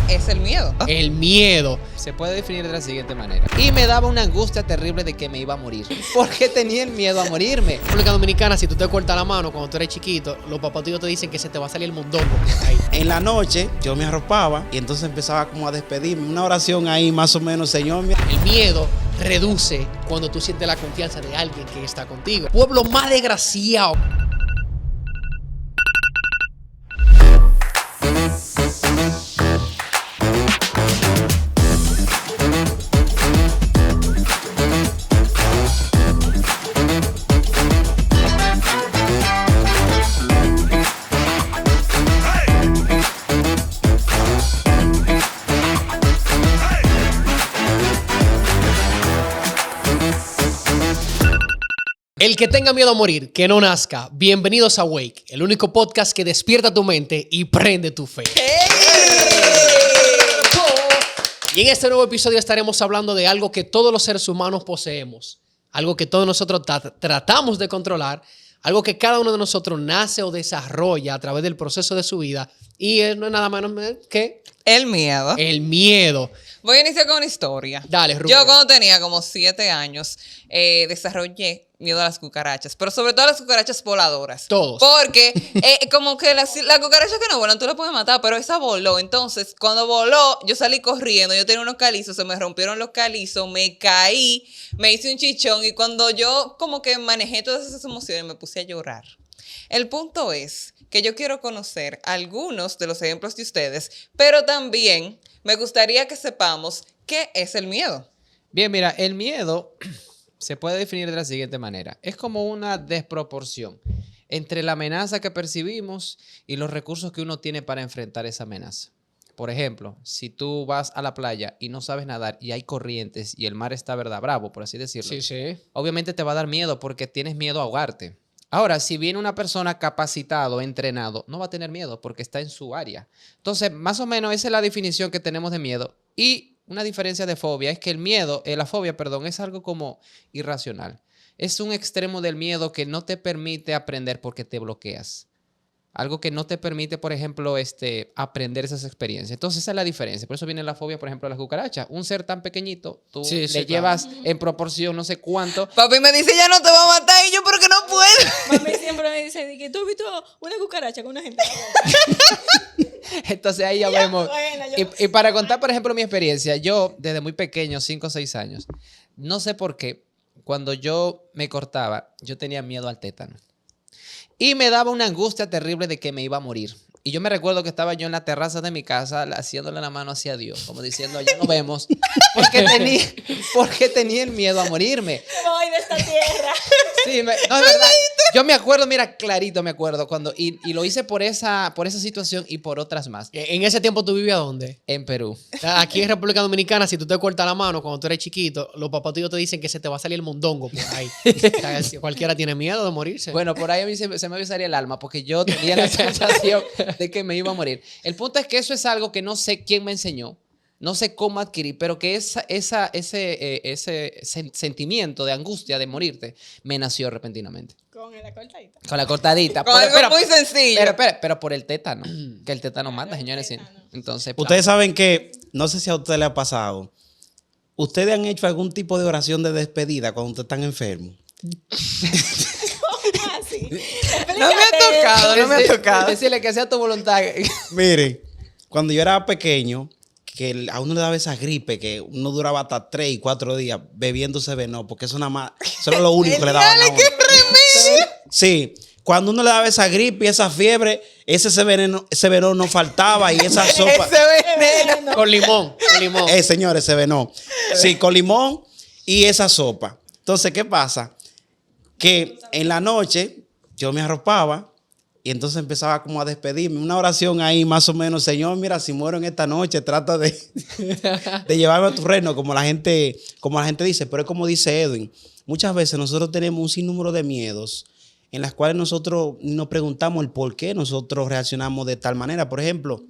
es el miedo? El miedo. Se puede definir de la siguiente manera. Y me daba una angustia terrible de que me iba a morir. Porque tenía el miedo a morirme. República Dominicana, si tú te cortas la mano cuando tú eres chiquito, los papás tuyos te dicen que se te va a salir el mondongo ahí. En la noche yo me arropaba y entonces empezaba como a despedirme. Una oración ahí más o menos, Señor. El miedo reduce cuando tú sientes la confianza de alguien que está contigo. Pueblo más desgraciado. El que tenga miedo a morir, que no nazca. Bienvenidos a Wake, el único podcast que despierta tu mente y prende tu fe. Y en este nuevo episodio estaremos hablando de algo que todos los seres humanos poseemos, algo que todos nosotros tratamos de controlar, algo que cada uno de nosotros nace o desarrolla a través del proceso de su vida y no es nada menos que El miedo. el miedo. Voy a iniciar con una historia. Dale, Rubén. Yo cuando tenía como 7 años desarrollé miedo a las cucarachas, pero sobre todo a las cucarachas voladoras. Todos. Porque como que la cucaracha que no volan, tú la puedes matar, pero esa voló. Entonces, cuando voló, yo salí corriendo, yo tenía unos calizos, se me rompieron los calizos, me caí, me hice un chichón y cuando yo como que manejé todas esas emociones me puse a llorar. El punto es que yo quiero conocer algunos de los ejemplos de ustedes, pero también me gustaría que sepamos qué es el miedo. Bien, mira, el miedo se puede definir de la siguiente manera. Es como una desproporción entre la amenaza que percibimos y los recursos que uno tiene para enfrentar esa amenaza. Por ejemplo, si tú vas a la playa y no sabes nadar y hay corrientes y el mar está, ¿verdad?, bravo, por así decirlo. Sí. Obviamente te va a dar miedo porque tienes miedo a ahogarte. Ahora, si viene una persona capacitado, entrenado, no va a tener miedo porque está en su área. Entonces, más o menos esa es la definición que tenemos de miedo. Y una diferencia de fobia es que la fobia, es algo como irracional. Es un extremo del miedo que no te permite aprender porque te bloqueas. Algo que no te permite, por ejemplo, aprender esas experiencias. Entonces, esa es la diferencia. Por eso viene la fobia, por ejemplo, a las cucarachas. Un ser tan pequeñito, tú le llevas en proporción no sé cuánto. Papi me dice, ya no te va a matar, y yo, pero que no puedo. Mami siempre me dice que tú has visto una cucaracha con una gente. Entonces ahí ya vemos. Buena, Y para contar, por ejemplo, mi experiencia, yo desde muy pequeño, 5 o 6 años, no sé por qué, cuando yo me cortaba, yo tenía miedo al tétano. Y me daba una angustia terrible de que me iba a morir. Y yo me recuerdo que estaba yo en la terraza de mi casa haciéndole la mano hacia Dios, como diciendo, ya nos vemos, porque tenía el miedo a morirme. Voy de esta tierra. Sí, no, es verdad. Yo me acuerdo, mira, clarito me acuerdo, y lo hice por esa situación y por otras más. ¿En ese tiempo tú vivías dónde? En Perú. Aquí en República Dominicana, si tú te cortas la mano cuando tú eres chiquito, los papás tuyos te dicen que se te va a salir el mondongo por ahí. O sea, si cualquiera tiene miedo de morirse. Bueno, por ahí a mí se me avisaría el alma, porque yo tenía la sensación de que me iba a morir. El punto es que eso es algo que no sé quién me enseñó, no sé cómo adquirir, pero que ese sentimiento de angustia de morirte me nació repentinamente. Con la cortadita. Con la cortadita. Con algo muy sencillo. Pero por el tétano, que el tétano mata, señores. Entonces, Ustedes saben que, no sé si a ustedes les ha pasado, ¿ustedes han hecho algún tipo de oración de despedida cuando ustedes están enfermos? ¿Cómo así? No me ha tocado. Decirle que sea tu voluntad. Miren, cuando yo era pequeño, que a uno le daba esa gripe, que uno duraba hasta 3 y 4 días bebiéndose veneno, porque eso nada más, eso era lo único que le daban a uno. Sí, cuando uno le daba esa gripe y esa fiebre, ese veneno no faltaba y esa sopa. Ese veneno. Con limón. Señores, ese veneno. Sí, con limón y esa sopa. Entonces, ¿qué pasa? Que en la noche yo me arropaba y entonces empezaba como a despedirme. Una oración ahí más o menos, Señor, mira, si muero en esta noche, trata de llevarme a tu reino, como la gente dice. Pero es como dice Edwin, muchas veces nosotros tenemos un sinnúmero de miedos en las cuales nosotros nos preguntamos el por qué nosotros reaccionamos de tal manera. Por ejemplo,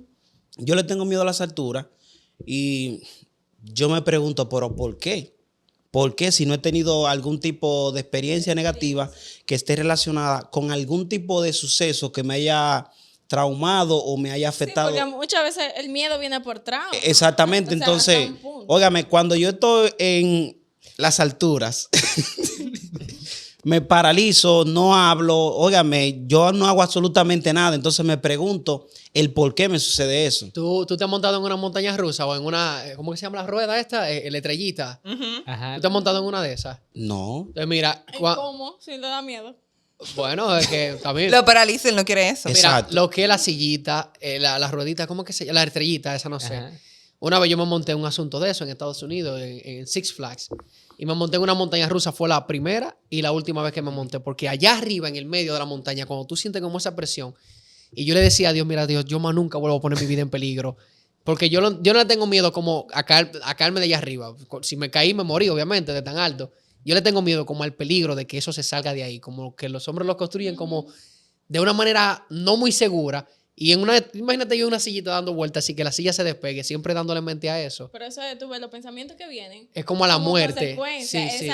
yo le tengo miedo a las alturas y yo me pregunto, ¿pero por qué? ¿Por qué si no he tenido algún tipo de experiencia negativa que esté relacionada con algún tipo de suceso que me haya traumado o me haya Sí, afectado. porque muchas veces el miedo viene por trauma. Exactamente, Entonces, entonces, hasta un punto. óigame, cuando yo estoy en las alturas, me paralizo, no hablo, óigame, yo no hago absolutamente nada, entonces me pregunto el por qué me sucede eso. ¿Tú te has montado en una montaña rusa o en una, ¿cómo que se llama la rueda esta? La estrellita. Ajá. ¿Tú te has montado en una de esas? No, Entonces, mira, ¿Cómo? Si le da miedo. bueno, es que también... Lo paraliza, él no quiere eso. Es- Mira, Exacto. lo que es la sillita, la ruedita, ¿cómo que se llama? La estrellita, esa no sé. Ajá. Una vez yo me monté en un asunto de eso en Estados Unidos, en Six Flags. Y me monté en una montaña rusa. Fue la primera y la última vez que me monté. Porque allá arriba, en el medio de la montaña, cuando tú sientes como esa presión. Y yo le decía a Dios, mira, Dios, yo más nunca vuelvo a poner mi vida en peligro. Porque yo no le tengo miedo como a caerme de allá arriba. Si me caí, me morí, obviamente, de tan alto. Yo le tengo miedo como al peligro de que eso se salga de ahí. Como que los hombres lo construyen como de una manera no muy segura. Y imagínate yo en una sillita dando vueltas así que la silla se despegue, siempre dándole mente a eso. Pero eso es, tú ves, los pensamientos que vienen. Es como a la como muerte. consecuencia, Sí, sí.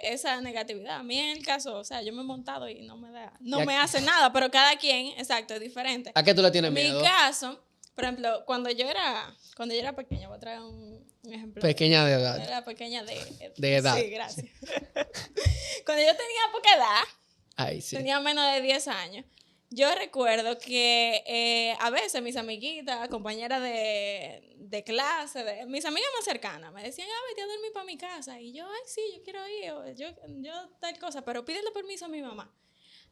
esa negatividad. A mí en el caso, o sea, yo me he montado y no Ya- me hace nada, pero cada quien, exacto, es diferente. ¿A qué tú le tienes En mi miedo? caso, por ejemplo, cuando yo era pequeña, voy a traer un ejemplo. Pequeña de Cuando edad. era pequeña De edad. Sí, gracias. Cuando yo tenía poca edad, Ay, sí. tenía menos de 10 años. Yo recuerdo que a veces mis amiguitas, compañeras de clase, mis amigas más cercanas, me decían, vete a dormir para mi casa. Y yo, ay, sí, yo quiero ir, o yo tal cosa, pero pídele permiso a mi mamá.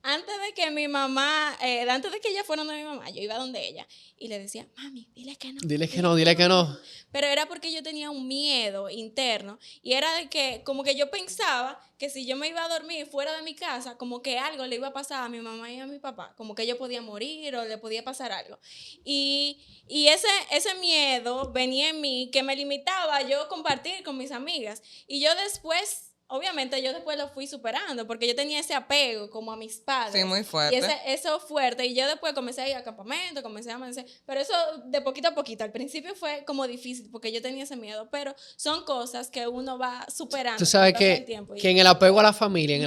Antes de que mi mamá, antes de que ella fuera donde mi mamá, yo iba donde ella y le decía, mami, dile que no. Dile que no, dile que no. Pero era porque yo tenía un miedo interno y era de que como que yo pensaba que si yo me iba a dormir fuera de mi casa, como que algo le iba a pasar a mi mamá y a mi papá, como que yo podía morir o le podía pasar algo. Y ese miedo venía en mí que me limitaba a yo compartir con mis amigas. Y yo después... Obviamente yo después lo fui superando porque yo tenía ese apego como a mis padres. Sí, muy fuerte. Y eso fuerte. Y yo después comencé a ir a campamento, comencé a amanecer. Pero eso de poquito a poquito. Al principio fue como difícil porque yo tenía ese miedo. Pero son cosas que uno va superando. Tú sabes con el paso del que, tiempo. que en el apego a la familia,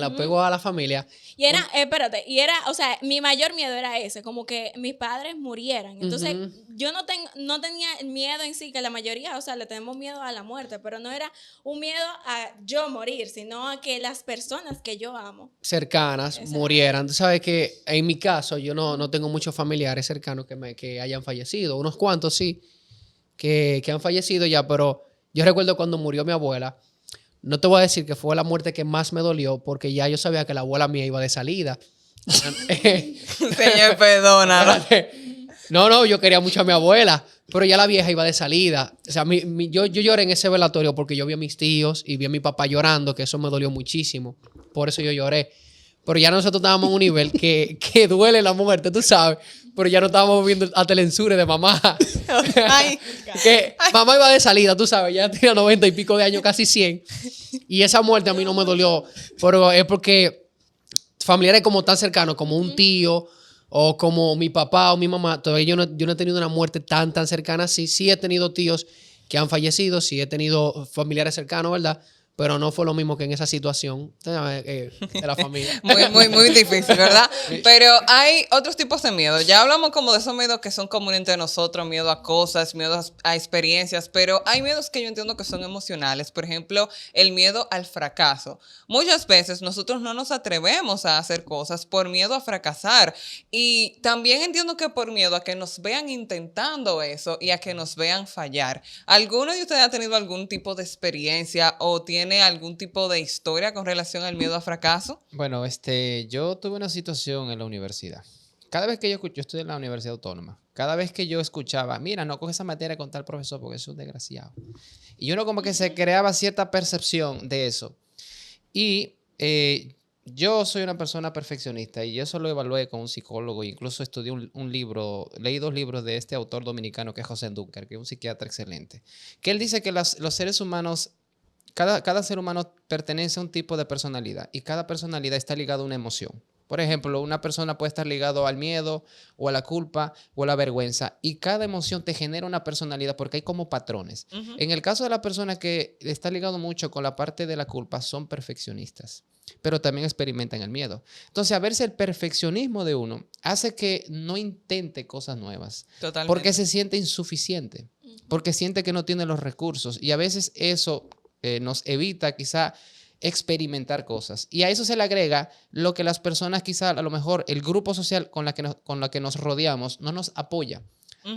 Y era, espérate, y era, o sea, mi mayor miedo era ese, como que mis padres murieran. Entonces, yo no tenía miedo en sí, que la mayoría, o sea, le tenemos miedo a la muerte, pero no era un miedo a yo morir, sino a que las personas que yo amo. cercanas Exacto. murieran. Tú sabes que en mi caso yo no tengo muchos familiares cercanos que hayan fallecido. Unos cuantos sí, que han fallecido ya, pero yo recuerdo cuando murió mi abuela. No te voy a decir que fue la muerte que más me dolió porque ya yo sabía que la abuela mía iba de salida. Señor, perdónalo. No, yo quería mucho a mi abuela, pero ya la vieja iba de salida. O sea, yo lloré en ese velatorio porque yo vi a mis tíos y vi a mi papá llorando, que eso me dolió muchísimo. Por eso yo lloré. Pero ya nosotros estábamos en un nivel que duele la muerte, tú sabes. Pero ya no estábamos viendo a Telensure de mamá. Ay, Que mamá iba de salida, tú sabes, ya tenía 90 y pico de años, casi 100. Y esa muerte a mí no me dolió, pero es porque familiares como tan cercanos, como un tío o como mi papá o mi mamá, todavía yo no he tenido una muerte tan cercana. Sí he tenido tíos que han fallecido, sí he tenido familiares cercanos, ¿verdad? Pero no fue lo mismo que en esa situación de la familia. muy difícil, ¿verdad? Pero hay otros tipos de miedo. Ya hablamos como de esos miedos que son comunes entre nosotros, miedo a cosas, miedo a experiencias, pero hay miedos que yo entiendo que son emocionales. Por ejemplo, el miedo al fracaso. Muchas veces nosotros no nos atrevemos a hacer cosas por miedo a fracasar. Y también entiendo que por miedo a que nos vean intentando eso y a que nos vean fallar. ¿Alguno de ustedes ha tenido algún tipo de experiencia o tiene algún tipo de historia con relación al miedo a fracaso? Bueno, yo tuve una situación en la universidad. Cada vez que yo estudié en la Universidad Autónoma, cada vez que yo escuchaba, mira, no coge esa materia con tal profesor porque es un desgraciado. Y uno como que se creaba cierta percepción de eso. Y yo soy una persona perfeccionista y yo eso lo evalué con un psicólogo. Incluso estudié un libro, leí 2 libros de este autor dominicano que es José Dunker, que es un psiquiatra excelente. Que él dice que los seres humanos, cada ser humano pertenece a un tipo de personalidad y cada personalidad está ligada a una emoción. Por ejemplo, una persona puede estar ligado al miedo o a la culpa o a la vergüenza y cada emoción te genera una personalidad porque hay como patrones. En el caso de la persona que está ligado mucho con la parte de la culpa, son perfeccionistas, pero también experimentan el miedo. Entonces, a veces el perfeccionismo de uno hace que no intente cosas nuevas. Totalmente. Porque se siente insuficiente, porque siente que no tiene los recursos y a veces eso nos evita quizá experimentar cosas. Y a eso se le agrega lo que las personas quizá a lo mejor el grupo social con la que nos rodeamos no nos apoya,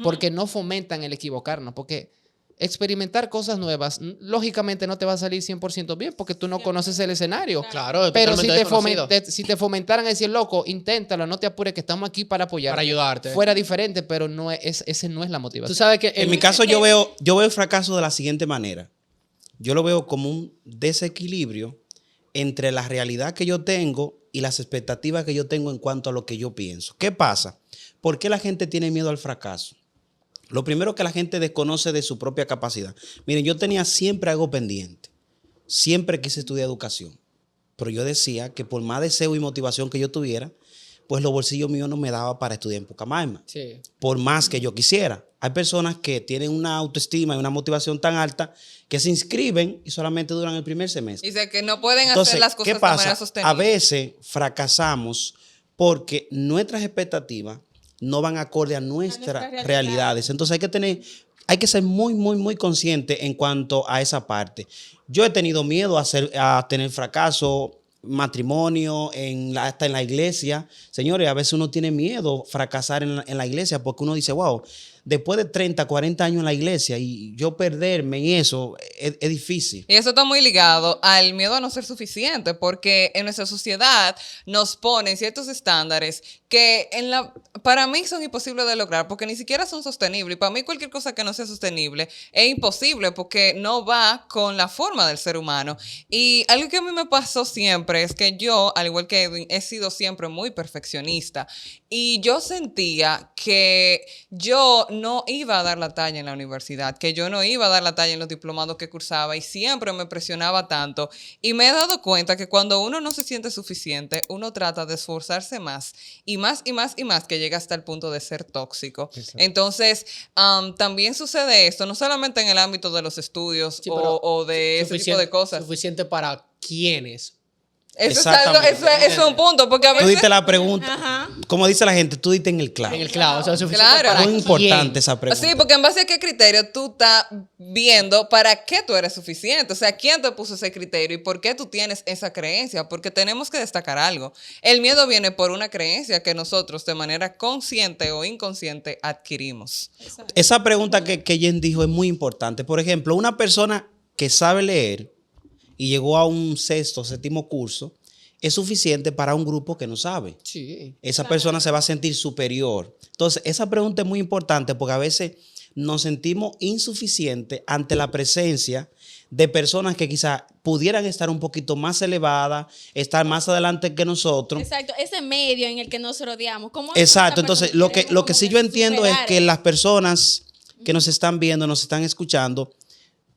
porque no fomentan el equivocarnos, porque experimentar cosas nuevas lógicamente no te va a salir 100% bien porque tú no conoces el escenario. Claro, Pero si totalmente desconocido. si te fomentaran a decir, loco, inténtalo, no te apures, que estamos aquí para apoyar. Para ayudarte. Fuera diferente, pero no ese no es la motivación. Tú sabes que En mi caso yo veo el fracaso de la siguiente manera. Yo lo veo como un desequilibrio entre la realidad que yo tengo y las expectativas que yo tengo en cuanto a lo que yo pienso. ¿Qué pasa? ¿Por qué la gente tiene miedo al fracaso? Lo primero que la gente desconoce de su propia capacidad. Miren, yo tenía siempre algo pendiente. Siempre quise estudiar educación. Pero yo decía que por más deseo y motivación que yo tuviera, pues los bolsillos míos no me daban para estudiar en Pucamaima. sí. Por más que yo quisiera. Hay personas que tienen una autoestima y una motivación tan alta que se inscriben y solamente duran el primer semestre. Dice que no pueden Entonces, hacer las cosas ¿qué pasa? de manera sostenible. A veces fracasamos porque nuestras expectativas no van acorde a nuestras nuestras realidades. Entonces hay que ser muy, muy, muy consciente en cuanto a esa parte. Yo he tenido miedo a tener fracaso, matrimonio, hasta en la iglesia. Señores, a veces uno tiene miedo fracasar en la iglesia porque uno dice, wow, después de 30, 40 años en la iglesia y yo perderme y eso es difícil. Y eso está muy ligado al miedo a no ser suficiente, porque en nuestra sociedad nos ponen ciertos estándares que para mí son imposibles de lograr, porque ni siquiera son sostenibles. Y para mí cualquier cosa que no sea sostenible es imposible, porque no va con la forma del ser humano. Y algo que a mí me pasó siempre es que yo, al igual que Edwin, he sido siempre muy perfeccionista. Y yo sentía que yo no iba a dar la talla en la universidad, que yo no iba a dar la talla en los diplomados que cursaba y siempre me presionaba tanto. Y me he dado cuenta que cuando uno no se siente suficiente, uno trata de esforzarse más y más y más y más, que llega hasta el punto de ser tóxico. Exacto. Entonces, también sucede esto, no solamente en el ámbito de los estudios Sí, pero o de ese tipo de cosas. Suficiente para quiénes. Eso es algo, Exactamente. eso es un punto, porque a Tú veces... diste la pregunta, Ajá. como dice la gente, tú diste en el clavo. En el clavo. O sea, suficiente Claro. para Muy importante quién. esa pregunta. Sí, porque en base a qué criterio tú estás viendo para qué tú eres suficiente. O sea, ¿quién te puso ese criterio y por qué tú tienes esa creencia? Porque tenemos que destacar algo. El miedo viene por una creencia que nosotros de manera consciente o inconsciente adquirimos. Esa pregunta que Jen dijo es muy importante. Por ejemplo, una persona que sabe leer y llegó a un sexto, séptimo curso, es suficiente para un grupo que no sabe. Sí. Esa persona se va a sentir superior. Entonces, esa pregunta es muy importante porque a veces nos sentimos insuficientes ante la presencia de personas que quizás pudieran estar un poquito más elevadas, estar más adelante que nosotros. Exacto, ese medio en el que nos rodeamos. ¿Cómo Exacto, esa entonces persona lo que queremos sí como yo entiendo es superar que eso? las personas que nos están viendo, nos están escuchando,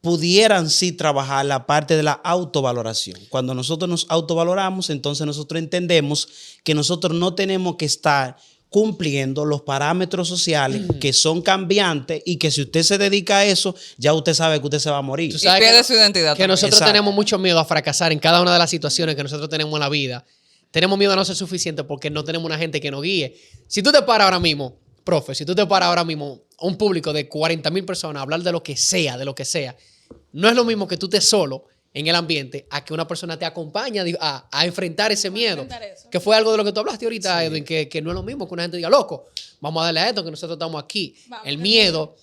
pudieran sí trabajar la parte de la autovaloración. Cuando nosotros nos autovaloramos, entonces nosotros entendemos que nosotros no tenemos que estar cumpliendo los parámetros sociales que son cambiantes y que si usted se dedica a eso, ya usted sabe que usted se va a morir. Tú Y sabes pierde que su identidad Que también. nosotros Exacto. tenemos mucho miedo a fracasar en cada una de las situaciones que nosotros tenemos en la vida. Tenemos miedo a no ser suficiente porque no tenemos una gente que nos guíe. Si tú te paras ahora mismo, profe, si tú te paras ahora mismo a un público de 40,000 personas a hablar de lo que sea, no es lo mismo que tú estés solo en el ambiente a que una persona te acompañe a enfrentar ese miedo. enfrentar eso. Que fue algo de lo que tú hablaste ahorita, Edwin, que no es lo mismo que una gente diga, loco, vamos a darle a esto, que nosotros estamos aquí. Vamos, El miedo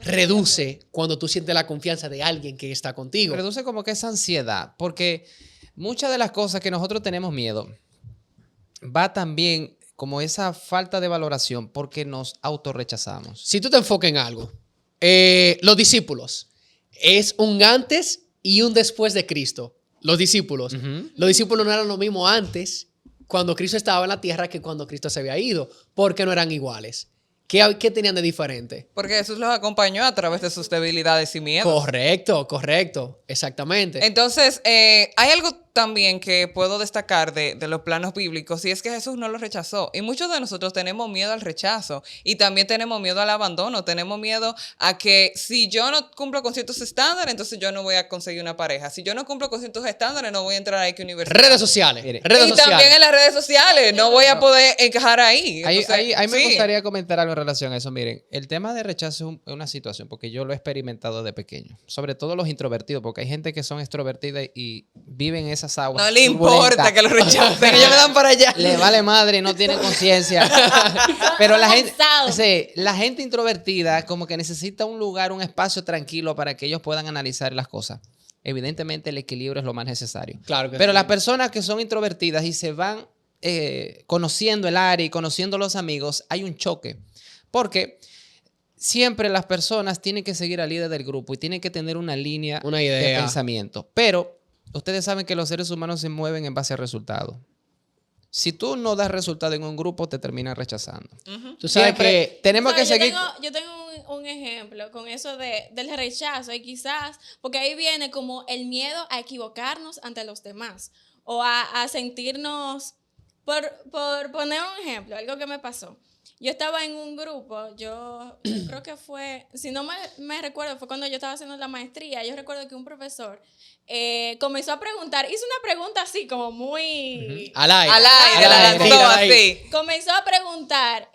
reduce cuando tú sientes la confianza de alguien que está contigo. Reduce como que esa ansiedad, porque muchas de las cosas que nosotros tenemos miedo va también como esa falta de valoración porque nos autorrechazamos. Si tú te enfocas en algo, los discípulos, es un antes y un después de Cristo. Los discípulos. Los discípulos no eran lo mismo antes, cuando Cristo estaba en la tierra, que cuando Cristo se había ido, porque no eran iguales. ¿Qué tenían de diferente? Porque Jesús los acompañó a través de sus debilidades y miedos. Correcto, exactamente. Entonces, hay algo también que puedo destacar de los planos bíblicos y es que Jesús no lo rechazó. Y muchos de nosotros tenemos miedo al rechazo y también tenemos miedo al abandono. Tenemos miedo a que si yo no cumplo con ciertos estándares, entonces yo no voy a conseguir una pareja. Si yo no cumplo con ciertos estándares, no voy a entrar a X universidad. Redes sociales. Mire. Redes Y sociales. también en las redes sociales, no voy a poder encajar ahí. Entonces, Ahí me sí. gustaría comentar algo en relación a eso. Miren, el tema de rechazo es una situación, porque yo lo he experimentado de pequeño. Sobre todo los introvertidos, porque hay gente que son extrovertidas y viven esas aguas. No le importa turbulentas. que lo rechacen, ellos le dan para allá. Le vale madre, no tienen conciencia. Pero la gente, Cansados. sí, la gente introvertida como que necesita un lugar, un espacio tranquilo para que ellos puedan analizar las cosas. Evidentemente el equilibrio es lo más necesario. Claro que Pero sí. las personas que son introvertidas y se van conociendo el área y conociendo los amigos, hay un choque. Porque siempre las personas tienen que seguir al líder del grupo y tienen que tener una línea Una de idea. pensamiento. Pero ustedes saben que los seres humanos se mueven en base a resultados. Si tú no das resultado en un grupo, te terminan rechazando. Tú sabes Siempre que tenemos que ¿Sabes? seguir. Yo tengo un ejemplo con eso del rechazo y quizás, porque ahí viene como el miedo a equivocarnos ante los demás o a sentirnos, por poner un ejemplo, algo que me pasó. Yo estaba en un grupo, yo creo que fue, si no me recuerdo, fue cuando yo estaba haciendo la maestría. Yo recuerdo que un profesor comenzó a preguntar, hizo una pregunta así como muy... al aire. Al aire, la Al aire, lanzó al aire. así. Comenzó a preguntar,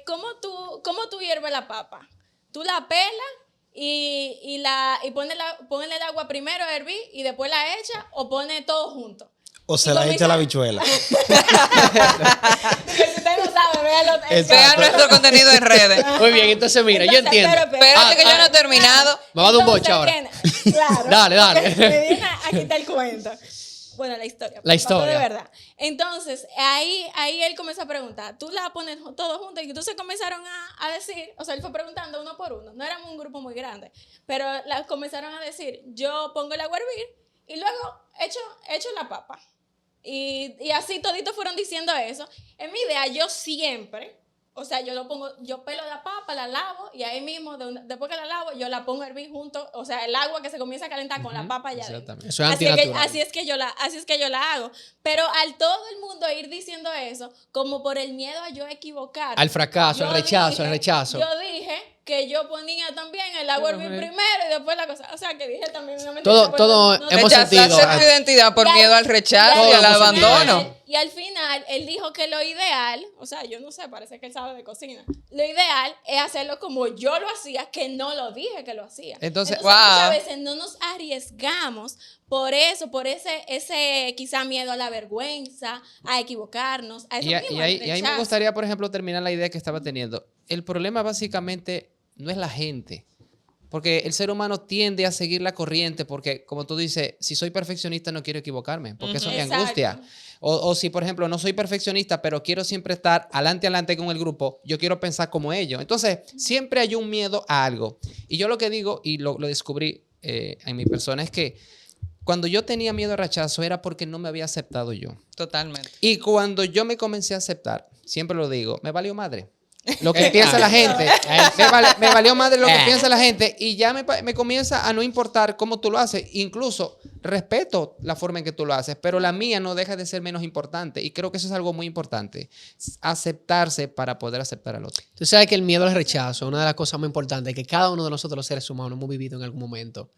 ¿cómo tú hierves la papa? ¿Tú la pelas y ponle el agua primero a hervir y después la echa o pone todo junto? O se Y la comienza- echa la bichuela. Porque si usted no sabe, véalo. Exacto. Vean nuestro contenido en redes. Muy bien, entonces mira, yo Entonces, entiendo. pero- Espérate que yo no he terminado. Me va a dar un boche Entonces ahora. viene- claro. Dale, dale. porque Me viene a quitar el cuento. Bueno, la historia. La pasó historia. de verdad. Entonces, ahí él comenzó a preguntar, tú la pones todo junto, y entonces comenzaron a decir, o sea, él fue preguntando uno por uno, no éramos un grupo muy grande, pero comenzaron a decir, yo pongo el agua a hervir y luego echo la papa. Y así toditos fueron diciendo eso. En mi idea, yo siempre, o sea, yo pelo la papa, la lavo y ahí mismo, después que la lavo, yo la pongo a hervir junto, o sea, el agua que se comienza a calentar con la papa ya dentro. Exactamente. Eso es Así es, antinatural. así es que yo la hago. Pero al todo el mundo ir diciendo eso, como por el miedo a yo equivocar. Al fracaso, al rechazo, al rechazo. Yo dije que yo ponía también el agua a hervir primero y después la cosa. O sea, que dije también una mentira, Todo- pues, todo hemos Rechazaste sentido. tu identidad por Y al- miedo al rechazo y Todo al hemos sentido abandono. Y al final, él dijo que lo ideal, o sea, yo no sé, parece que él sabe de cocina. Lo ideal es hacerlo como yo lo hacía, que no lo dije que lo hacía. Entonces, wow. Muchas veces no nos arriesgamos por eso, por ese quizá miedo a la vergüenza, a equivocarnos, a eso mismo, Y al ahí me rechazo. gustaría, por ejemplo, terminar la idea que estaba teniendo. El problema básicamente no es la gente. Porque el ser humano tiende a seguir la corriente porque, como tú dices, si soy perfeccionista no quiero equivocarme, porque eso me Exacto. angustia. O si, por ejemplo, no soy perfeccionista, pero quiero siempre estar adelante con el grupo, yo quiero pensar como ellos. Entonces, siempre hay un miedo a algo. Y yo lo que digo, y lo descubrí en mi persona, es que cuando yo tenía miedo al rechazo era porque no me había aceptado yo. Totalmente. Y cuando yo me comencé a aceptar, siempre lo digo, me valió madre. Lo que piensa la gente, me valió madre lo que piensa la gente y ya me comienza a no importar cómo tú lo haces. Incluso respeto la forma en que tú lo haces, pero la mía no deja de ser menos importante y creo que eso es algo muy importante, aceptarse para poder aceptar al otro. Tú sabes que el miedo al rechazo es una de las cosas más importantes que cada uno de nosotros los seres humanos hemos vivido en algún momento.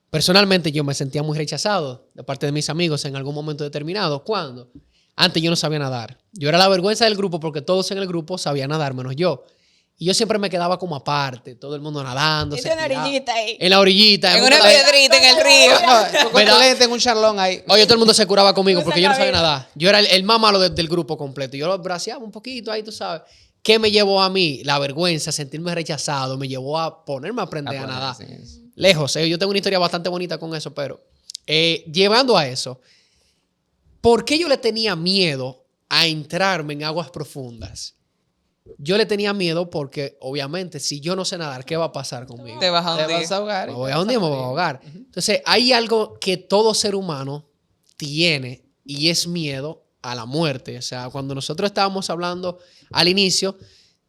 Personalmente yo me sentía muy rechazado de parte de mis amigos en algún momento determinado. ¿Cuándo? Antes yo no sabía nadar. Yo era la vergüenza del grupo porque todos en el grupo sabían nadar menos yo. Y yo siempre me quedaba como aparte, todo el mundo nadando. Y se tiene una tiraba. orillita ahí. En la orillita. En una piedrita en el río. No, con ¿Verdad? tu lente en un charlón ahí. Oye, todo el mundo se curaba conmigo No porque se yo no sabía cabía. nadar. Yo era el más malo del grupo completo. Yo lo braceaba un poquito ahí, tú sabes. ¿Qué me llevó a mí? La vergüenza, sentirme rechazado, me llevó a ponerme a aprender a nadar. Lejos, yo tengo una historia bastante bonita con eso, pero llevando a eso, ¿por qué yo le tenía miedo a entrarme en aguas profundas? Yo le tenía miedo porque, obviamente, si yo no sé nadar, ¿qué va a pasar conmigo? Te vas a Te hundir. vas a ahogar. Me voy a hundir, me voy a ahogar. Entonces, hay algo que todo ser humano tiene y es miedo a la muerte. O sea, cuando nosotros estábamos hablando al inicio,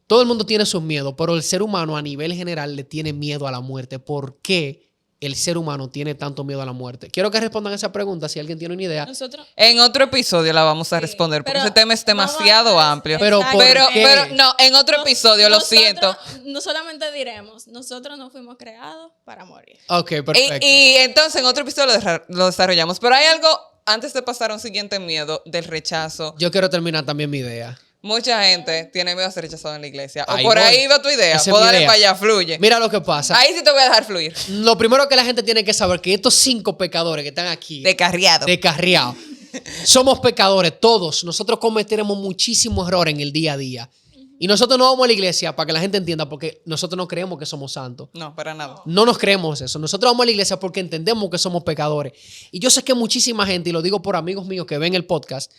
todo el mundo tiene sus miedos, pero el ser humano a nivel general le tiene miedo a la muerte. ¿Por qué el ser humano tiene tanto miedo a la muerte? Quiero que respondan esa pregunta si alguien tiene una idea. Nosotros. En otro episodio la vamos a responder porque pero ese tema es vamos demasiado a- amplio. Pero Exacto. ¿por pero, qué? pero no, en otro episodio, lo Nosotros siento. No solamente diremos, nosotros no fuimos creados para morir. Ok, perfecto. Y entonces en otro episodio lo desarrollamos. Pero hay algo, antes de pasar a un siguiente miedo, del rechazo. Yo quiero terminar también mi idea. Mucha gente tiene miedo a ser rechazado en la iglesia. Ahí o por voy. ahí va tu idea. Esa es Pues mi dale idea. para allá, fluye. Mira lo que pasa. Ahí sí te voy a dejar fluir. Lo primero que la gente tiene que saber que estos 5 pecadores que están aquí, Descarriado. descarriados, somos pecadores todos. Nosotros cometeremos muchísimos errores en el día a día. Y nosotros no vamos a la iglesia para que la gente entienda porque nosotros no creemos que somos santos. No, para nada. No nos creemos eso. Nosotros vamos a la iglesia porque entendemos que somos pecadores. Y yo sé que muchísima gente, y lo digo por amigos míos que ven el podcast,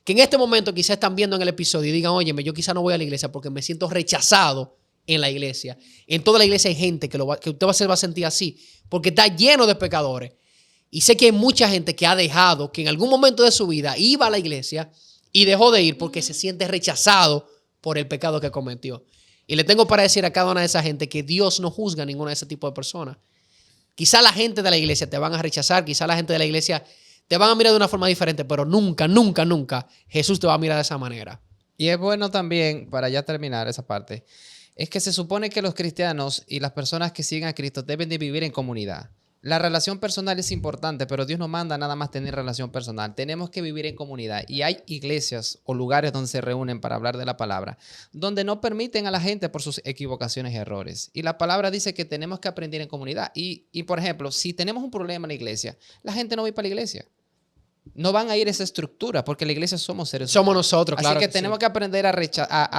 que en este momento quizás están viendo en el episodio y digan, óyeme, yo quizás no voy a la iglesia porque me siento rechazado en la iglesia. En toda la iglesia hay gente que usted va a sentir así porque está lleno de pecadores. Y sé que hay mucha gente que ha dejado, que en algún momento de su vida iba a la iglesia y dejó de ir porque se siente rechazado por el pecado que cometió. Y le tengo para decir a cada una de esa gente que Dios no juzga a ninguna de ese tipo de personas. Quizá la gente de la iglesia te van a rechazar, quizá la gente de la iglesia te van a mirar de una forma diferente, pero nunca, nunca, nunca Jesús te va a mirar de esa manera. Y es bueno también, para ya terminar esa parte, es que se supone que los cristianos y las personas que siguen a Cristo deben de vivir en comunidad. La relación personal es importante, pero Dios no manda nada más tener relación personal. Tenemos que vivir en comunidad. Y hay iglesias o lugares donde se reúnen para hablar de la palabra, donde no permiten a la gente por sus equivocaciones y errores. Y la palabra dice que tenemos que aprender en comunidad. Y por ejemplo, si tenemos un problema en la iglesia, la gente no va a ir para la iglesia. No van a ir a esa estructura, porque la iglesia somos seres Somos humanos. nosotros, claro. Así que sí. tenemos que aprender a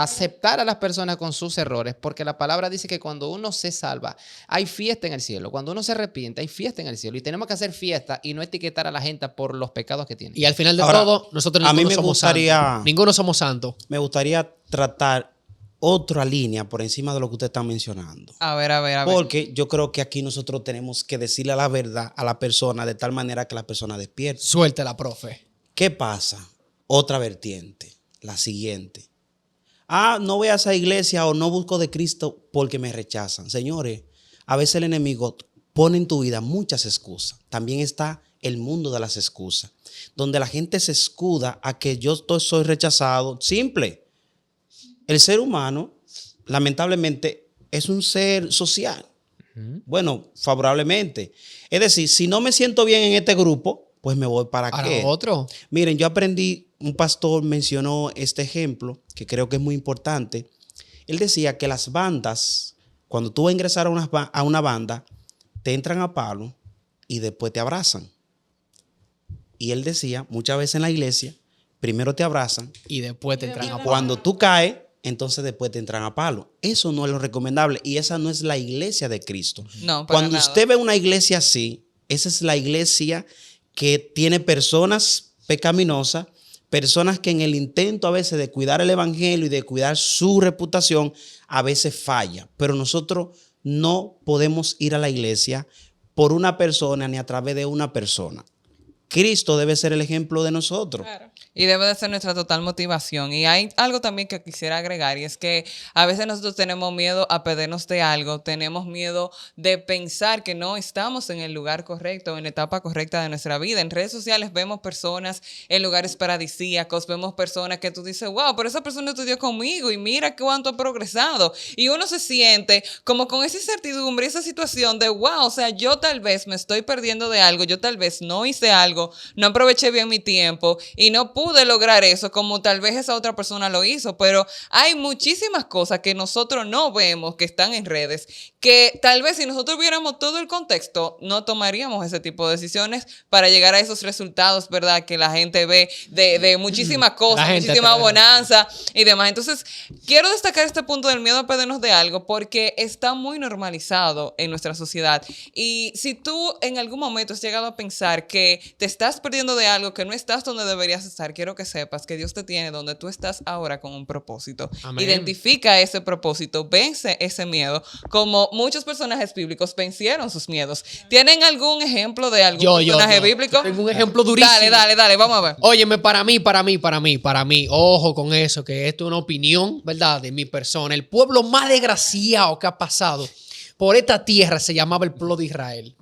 aceptar a las personas con sus errores, porque la palabra dice que cuando uno se salva, hay fiesta en el cielo. Cuando uno se arrepiente, hay fiesta en el cielo. Y tenemos que hacer fiesta y no etiquetar a la gente por los pecados que tiene. Y al final de Ahora, todo, nosotros a mí ninguno me somos gustaría- santos. Ninguno somos santos. Me gustaría tratar otra línea por encima de lo que usted está mencionando. A ver, a ver, a ver. Porque yo creo que aquí nosotros tenemos que decirle la verdad a la persona de tal manera que la persona despierte. Suéltela, profe. ¿Qué pasa? Otra vertiente, la siguiente. No voy a esa iglesia o no busco de Cristo porque me rechazan. Señores, a veces el enemigo pone en tu vida muchas excusas. También está el mundo de las excusas, donde la gente se escuda a que yo soy rechazado. Simple. El ser humano, lamentablemente, es un ser social. Bueno, favorablemente. Es decir, si no me siento bien en este grupo, pues me voy para Ahora qué. otro. Miren, yo aprendí, un pastor mencionó este ejemplo, que creo que es muy importante. Él decía que las bandas, cuando tú vas a ingresar a una banda, te entran a palo y después te abrazan. Y él decía, muchas veces en la iglesia, primero te abrazan, Y después te entran a cuando tú caes, entonces después te entran a palo. Eso no es lo recomendable y esa no es la iglesia de Cristo. No, para Cuando nada. usted ve una iglesia así, esa es la iglesia que tiene personas pecaminosas, personas que en el intento a veces de cuidar el evangelio y de cuidar su reputación, a veces falla. Pero nosotros no podemos ir a la iglesia por una persona ni a través de una persona. Cristo debe ser el ejemplo de nosotros. Claro. Y debe de ser nuestra total motivación. Y hay algo también que quisiera agregar, y es que a veces nosotros tenemos miedo a perdernos de algo, tenemos miedo de pensar que no estamos en el lugar correcto, en la etapa correcta de nuestra vida. En redes sociales vemos personas en lugares paradisíacos, vemos personas que tú dices, wow, pero esa persona estudió conmigo y mira cuánto ha progresado. Y uno se siente como con esa incertidumbre, esa situación de, wow, o sea, yo tal vez me estoy perdiendo de algo, yo tal vez no hice algo, no aproveché bien mi tiempo y no pude lograr eso como tal vez esa otra persona lo hizo, pero hay muchísimas cosas que nosotros no vemos que están en redes, que tal vez si nosotros viéramos todo el contexto, no tomaríamos ese tipo de decisiones para llegar a esos resultados, ¿verdad? Que la gente ve de muchísimas cosas, gente muchísima te ve. bonanza y demás. Entonces, quiero destacar este punto del miedo a perdernos de algo porque está muy normalizado en nuestra sociedad. Y si tú en algún momento has llegado a pensar que te estás perdiendo de algo, que no estás donde deberías estar, quiero que sepas que Dios te tiene donde tú estás ahora con un propósito. Amén. Identifica ese propósito, vence ese miedo, como muchos personajes bíblicos vencieron sus miedos. ¿Tienen algún ejemplo de algún personaje bíblico? Tengo un ejemplo durísimo. Dale, vamos a ver. Óyeme, para mí, ojo con eso, que esto es una opinión, ¿verdad? De mi persona. El pueblo más desgraciado que ha pasado por esta tierra se llamaba el pueblo de Israel.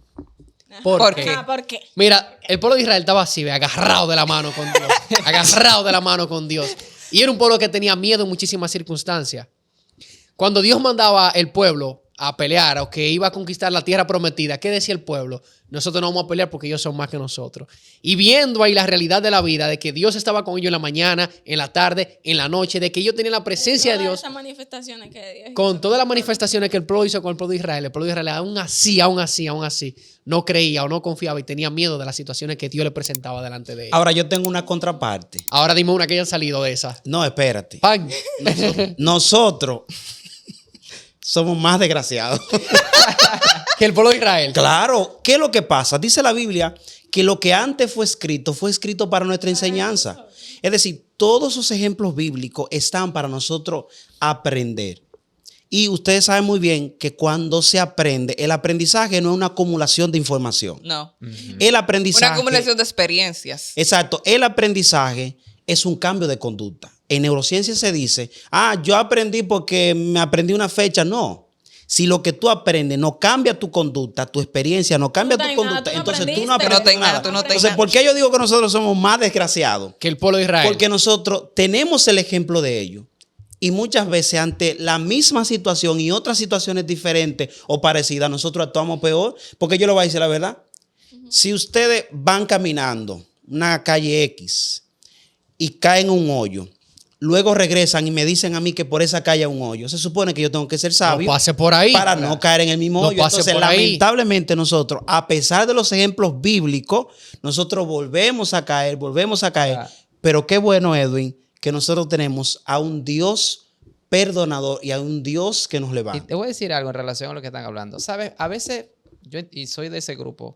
¿Por qué? ¿Por qué? Mira, el pueblo de Israel estaba así, agarrado de la mano con Dios. Agarrado de la mano con Dios. Y era un pueblo que tenía miedo en muchísimas circunstancias. Cuando Dios mandaba el pueblo a pelear o que iba a conquistar la tierra prometida, ¿qué decía el pueblo? Nosotros no vamos a pelear porque ellos son más que nosotros. Y viendo ahí la realidad de la vida, de que Dios estaba con ellos en la mañana, en la tarde, en la noche, de que ellos tenían la presencia de Todas Dios, esas manifestaciones que Dios con hizo. todas las manifestaciones que el pueblo hizo con el pueblo de Israel, aún así, no creía o no confiaba y tenía miedo de las situaciones que Dios le presentaba delante de ellos. Ahora yo tengo una contraparte. Ahora dime una que hayan salido de esa. No, espérate. ¡Pam! Nosotros somos más desgraciados. Que el pueblo de Israel. Claro, ¿qué es lo que pasa? Dice la Biblia que lo que antes fue escrito para nuestra enseñanza. Es decir, todos esos ejemplos bíblicos están para nosotros aprender. Y ustedes saben muy bien que cuando se aprende, el aprendizaje no es una acumulación de información. No. El aprendizaje... Una acumulación de experiencias. Exacto, el aprendizaje es un cambio de conducta. En neurociencia se dice, yo aprendí porque me aprendí una fecha. No. Si lo que tú aprendes no cambia tu conducta, tu experiencia no cambia No tu tenés nada, conducta, tú no entonces tú aprendiste. no aprendes No tengas, nada. tú no Entonces, tengas. ¿por qué yo digo que nosotros somos más desgraciados? Que el pueblo de Israel. Porque nosotros tenemos el ejemplo de ellos. Y muchas veces ante la misma situación y otras situaciones diferentes o parecidas, nosotros actuamos peor. Porque yo le voy a decir la verdad. Si ustedes van caminando una calle X y caen en un hoyo, luego regresan y me dicen a mí que por esa calle hay un hoyo, se supone que yo tengo que ser sabio No pase por ahí. para no caer en el mismo No hoyo. pase Entonces, por ahí. lamentablemente nosotros, a pesar de los ejemplos bíblicos, nosotros volvemos a caer. Ah. Pero qué bueno, Edwin, que nosotros tenemos a un Dios perdonador y a un Dios que nos Y levanta. te voy a decir algo en relación a lo que están hablando. ¿Sabes? A veces, y soy de ese grupo,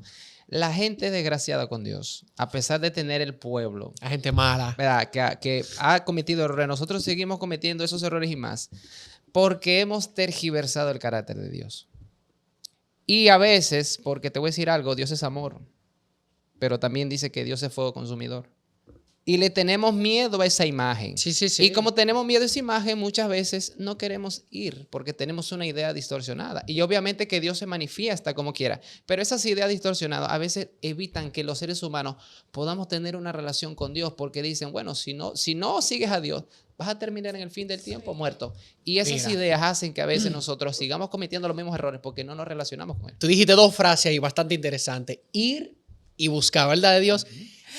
la gente es desgraciada con Dios, a pesar de tener el pueblo, La gente mala. ¿verdad? Que ha cometido errores. Nosotros seguimos cometiendo esos errores y más, porque hemos tergiversado el carácter de Dios. Y a veces, porque te voy a decir algo, Dios es amor, pero también dice que Dios es fuego consumidor. Y le tenemos miedo a esa imagen. Sí. Y como tenemos miedo a esa imagen, muchas veces no queremos ir porque tenemos una idea distorsionada. Y obviamente que Dios se manifiesta como quiera. Pero esas ideas distorsionadas a veces evitan que los seres humanos podamos tener una relación con Dios porque dicen, bueno, si no sigues a Dios, vas a terminar en el fin del tiempo muerto. Y esas Mira. ideas hacen que a veces nosotros sigamos cometiendo los mismos errores porque no nos relacionamos con Él. Tú dijiste dos frases ahí bastante interesantes. Ir y buscar, ¿verdad? De Dios.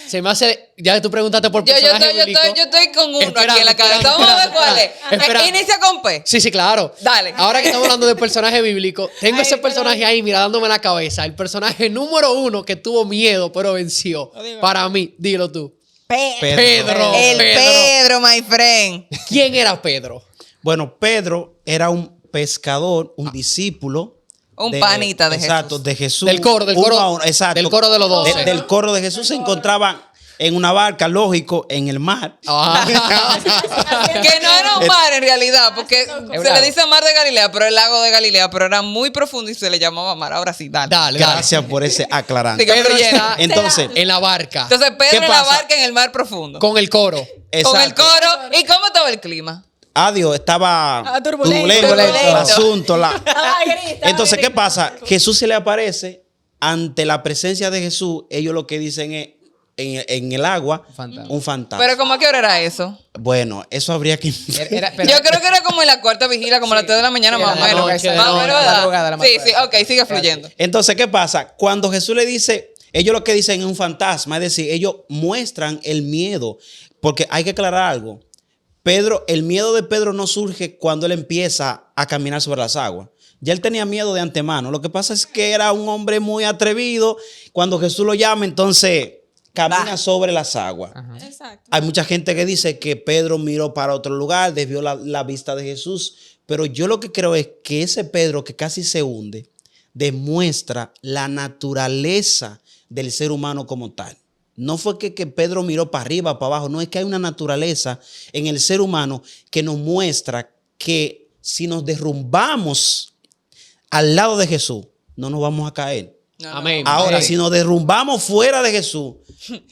Se me hace... Ya tú preguntaste por Yo personaje bíblico. estoy con uno Esperando, aquí en la cabeza. esperando, Vamos a ver cuál es. esperando. Inicia con P. Sí, claro. Dale. Ahora que estamos hablando de personaje bíblico, tengo Ay, ese pero- personaje ahí, mira, dándome en la cabeza. El personaje número 1 que tuvo miedo, pero venció. Para mí, dilo tú. Pedro. El Pedro. Pedro, my friend. ¿Quién era Pedro? Bueno, Pedro era un pescador, un discípulo. Un panita de exacto, Jesús. de Jesús. Del coro Exacto. del coro de los 12. Del coro de Jesús se encontraban en una barca, lógico, en el mar. Ah. Que no era un mar en realidad, porque se un le lago. dice mar de Galilea, pero el lago de Galilea, pero era muy profundo y se le llamaba mar. Ahora sí, dale. Dale, Gracias por ese aclarante. Sigue Pedro fluyendo. está Entonces, en la barca. Entonces Pedro ¿Qué en la pasa? barca en el mar profundo. Con el coro. Con exacto. el coro. ¿Y cómo estaba el clima? Adiós, estaba Turbulento. el Turbulento. asunto. Ay, grita, Entonces, ¿qué grita. pasa? Jesús se le aparece. Ante la presencia de Jesús, ellos lo que dicen es, en el agua, fantasma. un fantasma. Pero ¿cómo a qué hora era eso? Bueno, eso habría que... Pero- Yo creo que era como en la cuarta vigilia, como a las 3 de la mañana Sí, más o la menos. noche, Más o la menos, noche, ¿verdad? la madrugada, la Sí, sí, madrugada. ok, sigue fluyendo. Entonces, ¿qué pasa? Cuando Jesús le dice, ellos lo que dicen es un fantasma, es decir, ellos muestran el miedo, porque hay que aclarar algo. El miedo de Pedro no surge cuando él empieza a caminar sobre las aguas. Ya él tenía miedo de antemano. Lo que pasa es que era un hombre muy atrevido. Cuando Jesús lo llama, entonces camina sobre las aguas. Ajá. Exacto. Hay mucha gente que dice que Pedro miró para otro lugar, desvió la vista de Jesús, pero yo lo que creo es que ese Pedro que casi se hunde demuestra la naturaleza del ser humano como tal. No fue que Pedro miró para arriba, para abajo, no, es que hay una naturaleza en el ser humano que nos muestra que si nos derrumbamos al lado de Jesús, no nos vamos a caer. No, no. Amén. Ahora, Sí. si nos derrumbamos fuera de Jesús,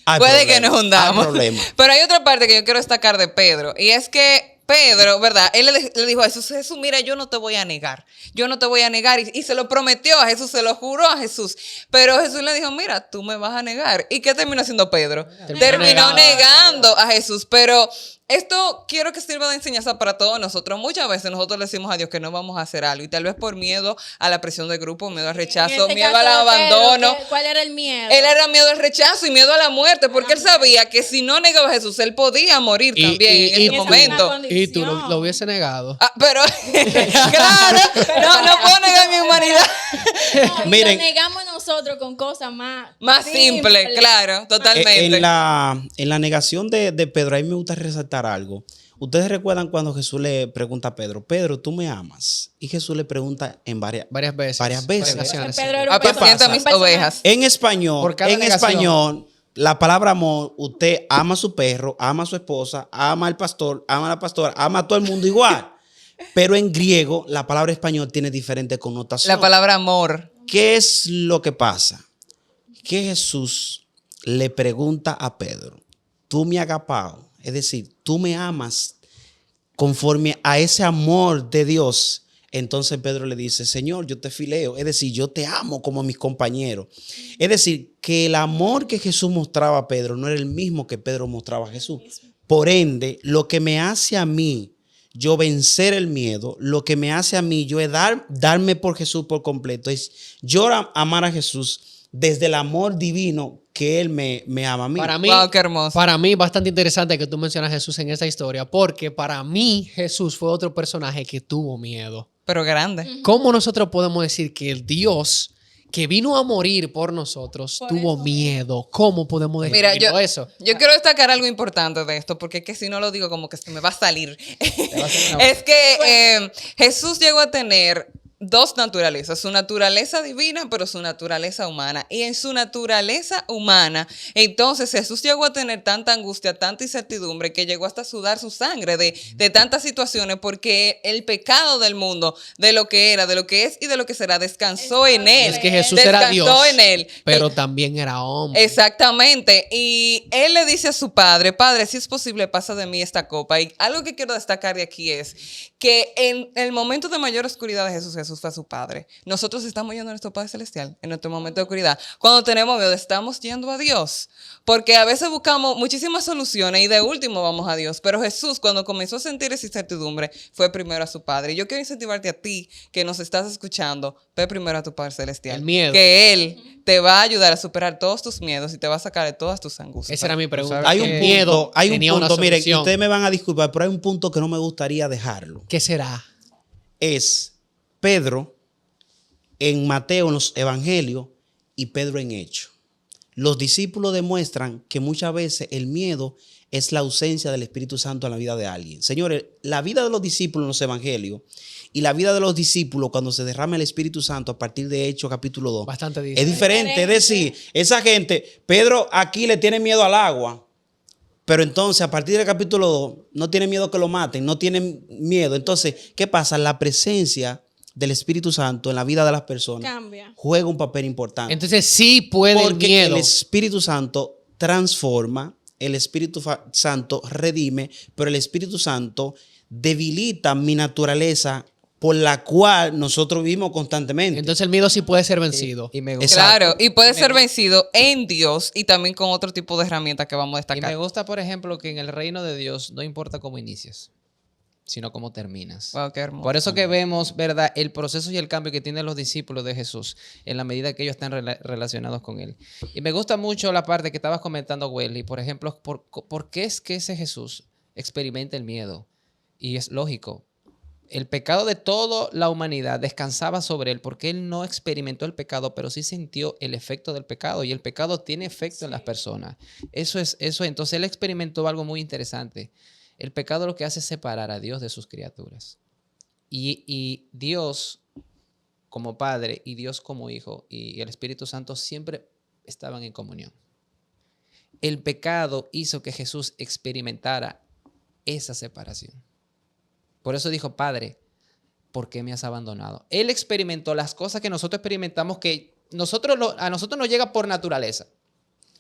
hay Puede problema, que nos hundamos. hay problema. Pero hay otra parte que yo quiero destacar de Pedro. Y es que Pedro, ¿verdad? Él le dijo a Jesús, Jesús, mira, yo no te voy a negar. Yo no te voy a negar. Y se lo prometió a Jesús, se lo juró a Jesús. Pero Jesús le dijo, mira, tú me vas a negar. ¿Y qué terminó haciendo Pedro? Terminó negando a Jesús. Pero esto quiero que sirva de enseñanza para todos nosotros. Muchas veces nosotros le decimos a Dios que no vamos a hacer algo. Y tal vez por miedo a la presión del grupo, miedo al rechazo, En este miedo caso al de Pedro, abandono. ¿cuál era el miedo? Él era miedo al rechazo y miedo a la muerte, porque él sabía que si no negaba a Jesús, él podía morir también en ese esa es momento. una Y tú lo condición. hubiese negado. Ah, pero, claro, no puedo negar mi humanidad. No, y Miren. lo negamos nosotros con cosas más Simple, claro, totalmente. En la negación de Pedro, ahí me gusta resaltar algo. Ustedes recuerdan cuando Jesús le pregunta a Pedro, Pedro, ¿tú me amas? Y Jesús le pregunta en varias Veces. Varias veces. ocasiones, sí. Pedro era un Apacienta pasa? mis ovejas. En español, Por cada negación. la palabra amor, usted ama a su perro, ama a su esposa, ama al pastor, ama a la pastora, ama a todo el mundo igual. Pero en griego, la palabra español tiene diferentes connotaciones. La palabra amor. ¿Qué es lo que pasa? Que Jesús le pregunta a Pedro, tú me has agapado, es decir, tú me amas conforme a ese amor de Dios. Entonces Pedro le dice, Señor, yo te fileo, es decir, yo te amo como a mis compañeros. Es decir, que el amor que Jesús mostraba a Pedro no era el mismo que Pedro mostraba a Jesús. Por ende, lo que me hace a mí yo vencer el miedo, lo que me hace a mí yo es darme por Jesús por completo, es yo amar a Jesús desde el amor divino que Él me ama a mí. Wow, qué hermoso. Para mí, bastante interesante que tú mencionas a Jesús en esta historia, porque para mí Jesús fue otro personaje que tuvo miedo. Pero grande. ¿Cómo nosotros podemos decir que el Dios que vino a morir por nosotros tuvo miedo? ¿Cómo podemos decir Mira, eso? yo quiero destacar algo importante de esto, porque es que si no lo digo como que se me va a salir. va a salir una Es que Jesús llegó a tener dos naturalezas, su naturaleza divina, pero su naturaleza humana. Y en su naturaleza humana, entonces Jesús llegó a tener tanta angustia, tanta incertidumbre, que llegó hasta sudar su sangre de tantas situaciones, porque el pecado del mundo, de lo que era, de lo que es y de lo que será, descansó en él. Es que Jesús era Dios, Descansó en él. pero también era hombre. Exactamente. Y él le dice a su padre, Padre, si es posible, pasa de mí esta copa. Y algo que quiero destacar de aquí es que en el momento de mayor oscuridad de Jesús fue a su Padre. Nosotros estamos yendo a nuestro Padre Celestial en nuestro momento de oscuridad. Cuando tenemos miedo, estamos yendo a Dios. Porque a veces buscamos muchísimas soluciones y de último vamos a Dios. Pero Jesús, cuando comenzó a sentir esa incertidumbre, fue primero a su Padre. Y yo quiero incentivarte a ti, que nos estás escuchando, ve primero a tu Padre Celestial. El miedo. Que Él te va a ayudar a superar todos tus miedos y te va a sacar de todas tus angustias. Esa era mi pregunta. Hay ¿Qué un miedo punto, tenía una miren, solución? ustedes me van a disculpar, pero hay un punto que no me gustaría dejarlo. ¿Qué será? Es Pedro en Mateo en los evangelios y Pedro en Hechos. Los discípulos demuestran que muchas veces el miedo es la ausencia del Espíritu Santo en la vida de alguien. Señores, la vida de los discípulos en los evangelios y la vida de los discípulos cuando se derrama el Espíritu Santo a partir de Hechos capítulo 2 Bastante es diferente. diferente. Es decir, esa gente, Pedro aquí le tiene miedo al agua, pero entonces a partir del capítulo 2 no tiene miedo que lo maten, no tienen miedo. Entonces, ¿qué pasa? La presencia del Espíritu Santo en la vida de las personas Cambia. juega un papel importante. Entonces sí puede el Porque miedo. el Espíritu Santo transforma, el Espíritu Santo redime, pero el Espíritu Santo debilita mi naturaleza por la cual nosotros vivimos constantemente. Entonces el miedo sí puede ser vencido. Y me gusta, Claro, y puede ser vencido en Dios y también con otro tipo de herramientas que vamos a y destacar. me gusta, por ejemplo, que en el reino de Dios no importa cómo inicias, sino cómo terminas. Wow, qué hermoso. Por eso que vemos, ¿verdad?, el proceso y el cambio que tienen los discípulos de Jesús en la medida que ellos están relacionados con Él. Y me gusta mucho la parte que estabas comentando, Welly, por ejemplo, ¿por qué es que ese Jesús experimenta el miedo? Y es lógico. El pecado de toda la humanidad descansaba sobre Él porque Él no experimentó el pecado, pero sí sintió el efecto del pecado. Y el pecado tiene efecto en las personas. Eso. Entonces Él experimentó algo muy interesante. El pecado lo que hace es separar a Dios de sus criaturas. Y Dios como Padre y Dios como Hijo y el Espíritu Santo siempre estaban en comunión. El pecado hizo que Jesús experimentara esa separación. Por eso dijo, Padre, ¿por qué me has abandonado? Él experimentó las cosas que nosotros experimentamos que a nosotros nos llega por naturaleza.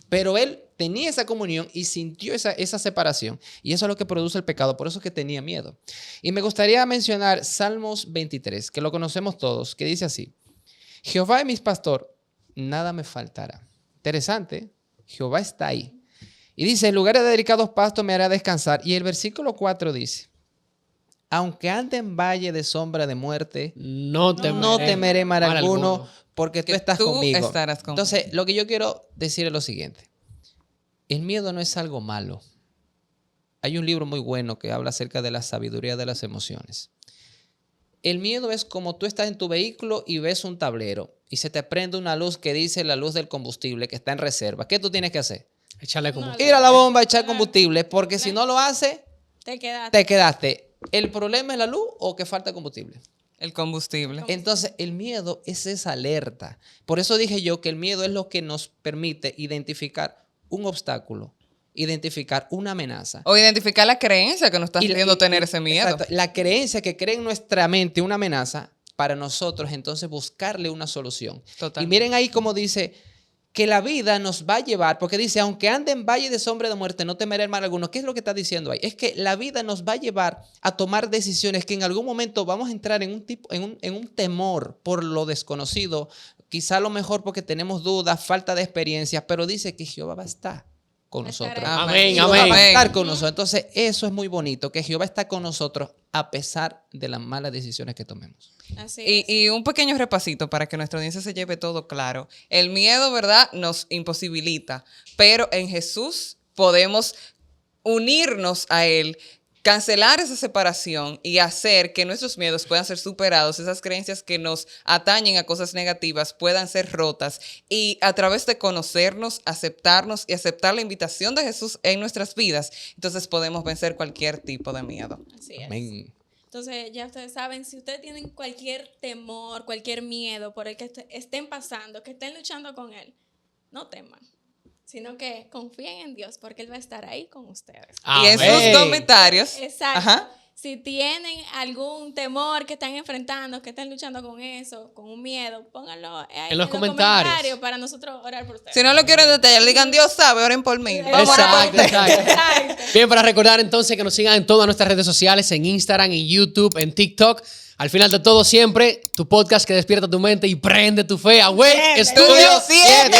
Pero él tenía esa comunión y sintió esa separación. Y eso es lo que produce el pecado. Por eso es que tenía miedo. Y me gustaría mencionar Salmos 23, que lo conocemos todos, que dice así: Jehová es mi pastor, nada me faltará. Interesante, Jehová está ahí. Y dice, en lugares de delicados pastos me hará descansar. Y el versículo 4 dice, aunque ande en valle de sombra de muerte, no temeré mal alguno, porque tú estás conmigo. Estarás conmigo. Entonces, lo que yo quiero decir es lo siguiente. El miedo no es algo malo. Hay un libro muy bueno que habla acerca de la sabiduría de las emociones. El miedo es como tú estás en tu vehículo y ves un tablero y se te prende una luz que dice la luz del combustible que está en reserva. ¿Qué tú tienes que hacer? Echarle combustible. Ir a la bomba, echar combustible, porque si no lo haces, Te quedaste. te quedaste. ¿El problema es la luz o que falta combustible? El combustible. Entonces, el miedo es esa alerta. Por eso dije yo que el miedo es lo que nos permite identificar un obstáculo, identificar una amenaza. O identificar la creencia que nos está Y la- haciendo tener ese miedo. Exacto, la creencia que cree en nuestra mente una amenaza para nosotros, entonces buscarle una solución. Total. Y miren ahí cómo dice que la vida nos va a llevar, porque dice, aunque ande en valle de sombra de muerte, no temeré el mal alguno. ¿Qué es lo que está diciendo ahí? Es que la vida nos va a llevar a tomar decisiones que en algún momento vamos a entrar en un temor por lo desconocido, quizá a lo mejor porque tenemos dudas, falta de experiencia, pero dice que Jehová va a estar con nosotros. Amén, Jehová amén. va a estar con nosotros. Entonces, eso es muy bonito, que Jehová está con nosotros a pesar de las malas decisiones que tomemos. Así es. Y un pequeño repasito para que nuestra audiencia se lleve todo claro. El miedo, ¿verdad?, nos imposibilita, pero en Jesús podemos unirnos a Él, cancelar esa separación y hacer que nuestros miedos puedan ser superados, esas creencias que nos atañen a cosas negativas puedan ser rotas y a través de conocernos, aceptarnos y aceptar la invitación de Jesús en nuestras vidas, entonces podemos vencer cualquier tipo de miedo. Así es. Amén. Entonces, ya ustedes saben, si ustedes tienen cualquier temor, cualquier miedo por el que estén pasando, que estén luchando con él, no teman, sino que confíen en Dios porque Él va a estar ahí con ustedes. Y en Amén. sus comentarios, Exacto. ajá, Si tienen algún temor que están enfrentando, que estén luchando con eso, con un miedo, pónganlo ahí En los comentarios. para nosotros orar por ustedes. si no lo quieren detallar, digan Dios sabe, oren por mí. Vamos a orar por Exacto, ustedes. exacto. Exacto. Bien, para recordar entonces que nos sigan en todas nuestras redes sociales, en Instagram, en YouTube, en TikTok. Al final de todo, siempre, tu podcast que despierta tu mente y prende tu fe. Away, Estudio Estudio 7.